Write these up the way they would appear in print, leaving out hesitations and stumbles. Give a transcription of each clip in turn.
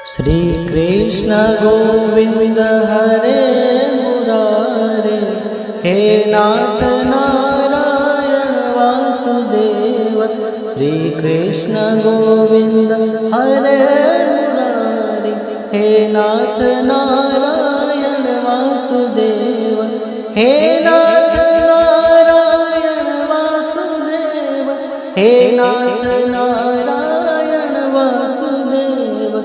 श्री कृष्ण गोविंद हरे मुरारे, हे नाथ नारायण वासुदेव। श्री कृष्ण गोविंद हरे मुरारे, हे नाथ नारायण वासुदेव। हे नाथ नारायण वासुदेव, हे नाथ नारायण वासुदेव,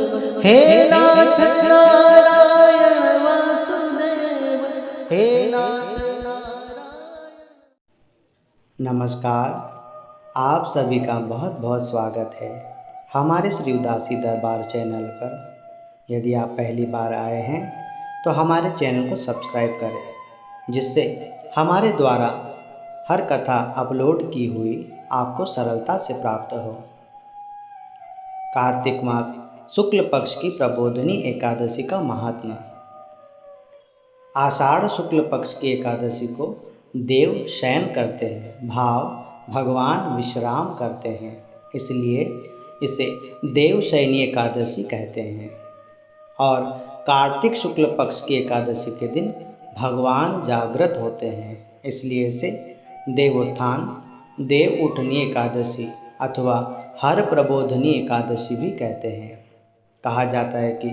हे नाथ नारायण वासुदेव, हे नाथ नारायण। नमस्कार, आप सभी का बहुत बहुत स्वागत है हमारे श्री उदासी दरबार चैनल पर। यदि आप पहली बार आए हैं तो हमारे चैनल को सब्सक्राइब करें, जिससे हमारे द्वारा हर कथा अपलोड की हुई आपको सरलता से प्राप्त हो। कार्तिक मास शुक्ल पक्ष की प्रबोधिनी एकादशी का महात्म्य। आषाढ़ शुक्ल पक्ष की एकादशी को देव शयन करते हैं, भाव भगवान विश्राम करते हैं, इसलिए इसे देवशयनी एकादशी कहते हैं। और कार्तिक शुक्ल पक्ष की एकादशी के दिन भगवान जागृत होते हैं, इसलिए इसे देवोत्थान, देव उठनी एकादशी अथवा हर प्रबोधनी एकादशी भी कहते हैं। कहा जाता है कि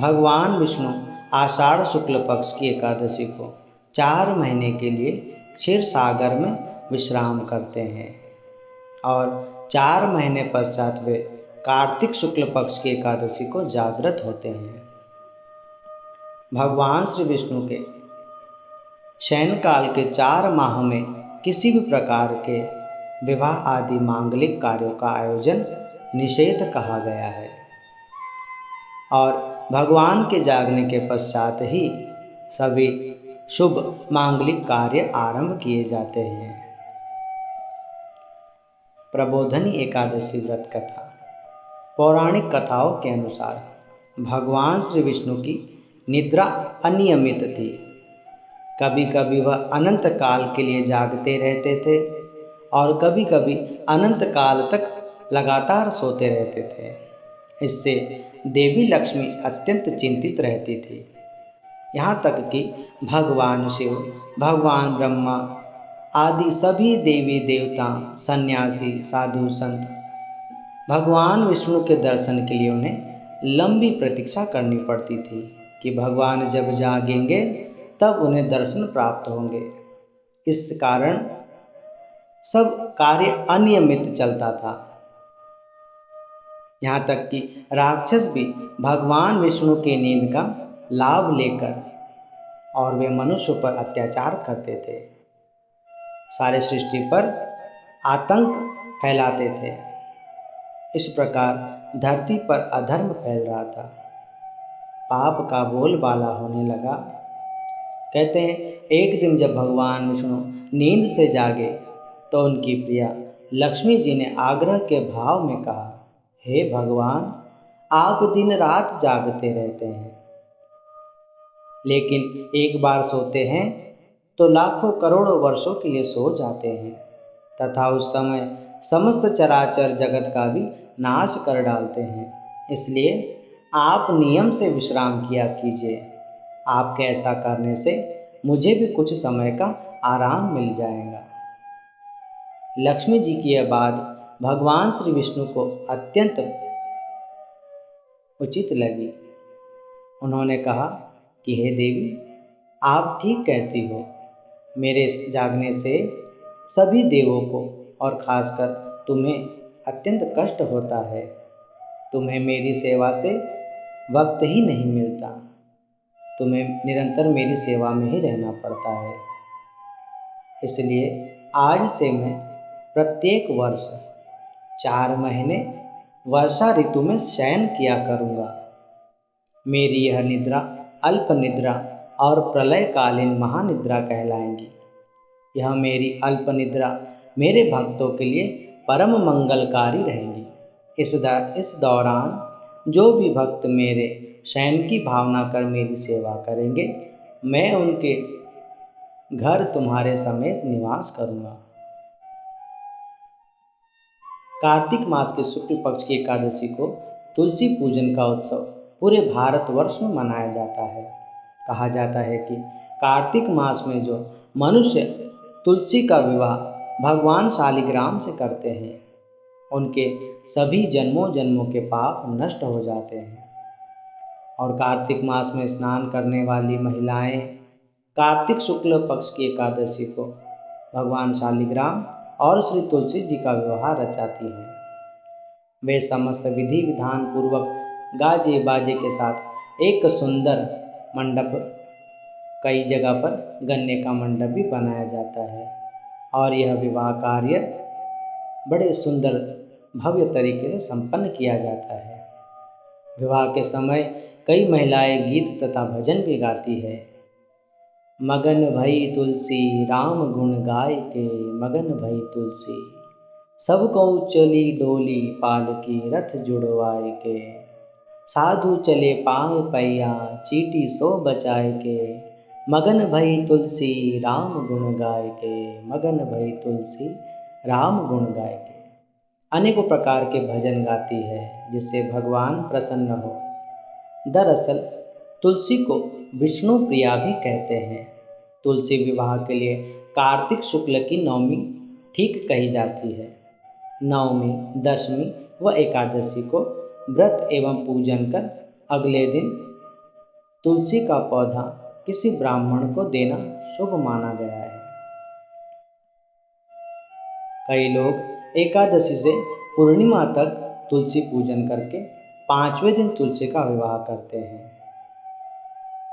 भगवान विष्णु आषाढ़ शुक्ल पक्ष की एकादशी को 4 महीने के लिए क्षीर सागर में विश्राम करते हैं और 4 महीने पश्चात वे कार्तिक शुक्ल पक्ष की एकादशी को जागृत होते हैं। भगवान श्री विष्णु के शयन काल के 4 माह में किसी भी प्रकार के विवाह आदि मांगलिक कार्यों का आयोजन निषेध कहा गया है और भगवान के जागने के पश्चात ही सभी शुभ मांगलिक कार्य आरंभ किए जाते हैं। प्रबोधनी एकादशी व्रत कथा। पौराणिक कथाओं के अनुसार भगवान श्री विष्णु की निद्रा अनियमित थी। कभी कभी वह अनंत काल के लिए जागते रहते थे और कभी कभी अनंत काल तक लगातार सोते रहते थे। इससे देवी लक्ष्मी अत्यंत चिंतित रहती थी। यहाँ तक कि भगवान शिव, भगवान ब्रह्मा आदि सभी देवी देवता, सन्यासी, साधु संत भगवान विष्णु के दर्शन के लिए उन्हें लंबी प्रतीक्षा करनी पड़ती थी कि भगवान जब जागेंगे तब उन्हें दर्शन प्राप्त होंगे। इस कारण सब कार्य अनियमित चलता था। यहाँ तक कि राक्षस भी भगवान विष्णु के नींद का लाभ लेकर और वे मनुष्य पर अत्याचार करते थे, सारे सृष्टि पर आतंक फैलाते थे। इस प्रकार धरती पर अधर्म फैल रहा था, पाप का बोलबाला होने लगा। कहते हैं एक दिन जब भगवान विष्णु नींद से जागे तो उनकी प्रिया लक्ष्मी जी ने आग्रह के भाव में कहा, हे भगवान, आप दिन रात जागते रहते हैं, लेकिन एक बार सोते हैं तो लाखों करोड़ों वर्षों के लिए सो जाते हैं तथा उस समय समस्त चराचर जगत का भी नाश कर डालते हैं। इसलिए आप नियम से विश्राम किया कीजिए। आपके ऐसा करने से मुझे भी कुछ समय का आराम मिल जाएगा। लक्ष्मी जी की यह बात भगवान श्री विष्णु को अत्यंत उचित लगी। उन्होंने कहा कि हे देवी, आप ठीक कहती हो। मेरे जागने से सभी देवों को और खासकर तुम्हें अत्यंत कष्ट होता है। तुम्हें मेरी सेवा से वक्त ही नहीं मिलता। तुम्हें निरंतर मेरी सेवा में ही रहना पड़ता है। इसलिए आज से मैं प्रत्येक वर्ष 4 महीने वर्षा ऋतु में शयन किया करूँगा। मेरी यह निद्रा अल्प निद्रा और प्रलयकालीन महानिद्रा कहलाएंगी। यह मेरी अल्प निद्रा मेरे भक्तों के लिए परम मंगलकारी रहेंगी। इस दौरान जो भी भक्त मेरे शयन की भावना कर मेरी सेवा करेंगे, मैं उनके घर तुम्हारे समेत निवास करूँगा। कार्तिक मास के शुक्ल पक्ष की एकादशी को तुलसी पूजन का उत्सव पूरे भारतवर्ष में मनाया जाता है। कहा जाता है कि कार्तिक मास में जो मनुष्य तुलसी का विवाह भगवान शालिग्राम से करते हैं, उनके सभी जन्मों जन्मों के पाप नष्ट हो जाते हैं। और कार्तिक मास में स्नान करने वाली महिलाएं कार्तिक शुक्ल पक्ष की एकादशी को भगवान शालिग्राम और श्री तुलसी जी का विवाह रचाती हैं। वे समस्त विधि विधान पूर्वक गाजे बाजे के साथ एक सुंदर मंडप, कई जगह पर गन्ने का मंडप भी बनाया जाता है और यह विवाह कार्य बड़े सुंदर भव्य तरीके से संपन्न किया जाता है। विवाह के समय कई महिलाएं गीत तथा भजन भी गाती है। मगन भई तुलसी राम गुण गाय के, मगन भई तुलसी सब को चली डोली पालकी रथ जुड़वाए के, साधु चले पाए पैया चीटी सो बचाए के, मगन भई तुलसी राम गुण गाय के, मगन भई तुलसी राम गुण गाय के। अनेकों प्रकार के भजन गाती है जिससे भगवान प्रसन्न हो। दरअसल तुलसी को विष्णु प्रिया भी कहते हैं। तुलसी विवाह के लिए कार्तिक शुक्ल की नवमी ठीक कही जाती है। नवमी, दशमी व एकादशी को व्रत एवं पूजन कर अगले दिन तुलसी का पौधा किसी ब्राह्मण को देना शुभ माना गया है। कई लोग एकादशी से पूर्णिमा तक तुलसी पूजन करके 5वें दिन तुलसी का विवाह करते हैं।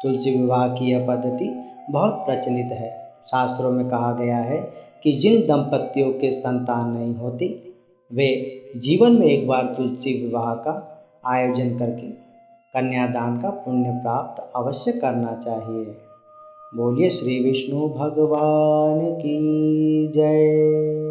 तुलसी विवाह की यह पद्धति बहुत प्रचलित है। शास्त्रों में कहा गया है कि जिन दंपतियों के संतान नहीं होती, वे जीवन में एक बार तुलसी विवाह का आयोजन करके कन्यादान का पुण्य प्राप्त अवश्य करना चाहिए। बोलिए श्री विष्णु भगवान की जय।